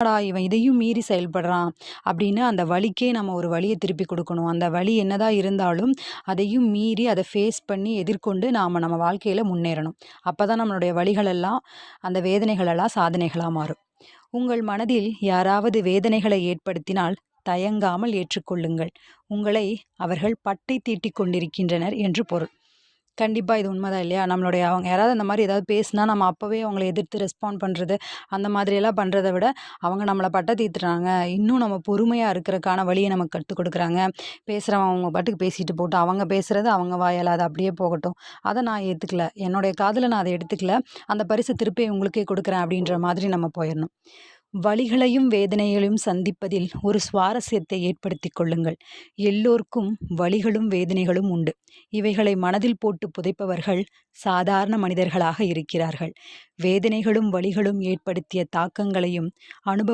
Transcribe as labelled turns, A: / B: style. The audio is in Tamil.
A: என்னடா இவன் இதையும் மீறி செயல்படுறான் அப்படின்னு அந்த வலிக்கே நம்ம ஒரு வழிய திருப்பி கொடுக்கணும். அந்த வலி என்னதான் இருந்தாலும் அதையும் மீறி அதை ஃபேஸ் பண்ணி எதிர்கொண்டு நாம் நம்ம வாழ்க்கையில் முன்னேறணும். அப்போ தான் நம்மளுடைய வலிகள் எல்லாம் அந்த வேதனைகள் எல்லாம் சாதனைகளாக மாறும். உங்கள் மனதில் யாராவது வேதனைகளை ஏற்படுத்தினால் தயங்காமல் ஏற்றுக்கொள்ளுங்கள். உங்களை அவர்கள் பட்டை தீட்டிக் கொண்டிருக்கின்றனர் என்று பொருள். கண்டிப்பா இது உண்மைதான் இல்லையா? நம்மளுடைய அவங்க யாராவது அந்த மாரி ஏதாவது பேசினா, நம்ம அப்பவே அவங்கள எதிர்த்து ரெஸ்பாண்ட் பண்றது, அந்த மாதிரியெல்லாம் பண்றத விட, அவங்க நம்மள பட்டை தீத்துறாங்க. இன்னும் நம்ம பொறுமையா இருக்கிறக்கான வழிய நமக்கு கத்துக் குடுக்குறாங்க. பேசுறவன் அவங்க பாட்டுக்கு பேசிட்டு போட்டும். அவங்க பேசுறது அவங்க வாயால அது அப்படியே போகட்டும். அத நான் ஏத்துக்கல. என்னுடைய காதுல நான் அத எடுத்துக்கல. அந்த பரிசு திருப்பி உங்களுக்கே குடுக்குறேன் அப்படின்ற மாதிரி நம்ம போயிறணும். வலிகளையும் வேதனைகளையும் சந்திப்பதில் ஒரு சுவாரஸ்யத்தை ஏற்படுத்திக் கொள்ளுங்கள். எல்லோருக்கும் வலிகளும் வேதனைகளும் உண்டு. இவைகளை மனதில் போட்டு புதைப்பவர்கள் சாதாரண மனிதர்களாக இருக்கிறார்கள். வேதனைகளும் வலிகளும் ஏற்படுத்திய தாக்கங்களையும் அனுபவ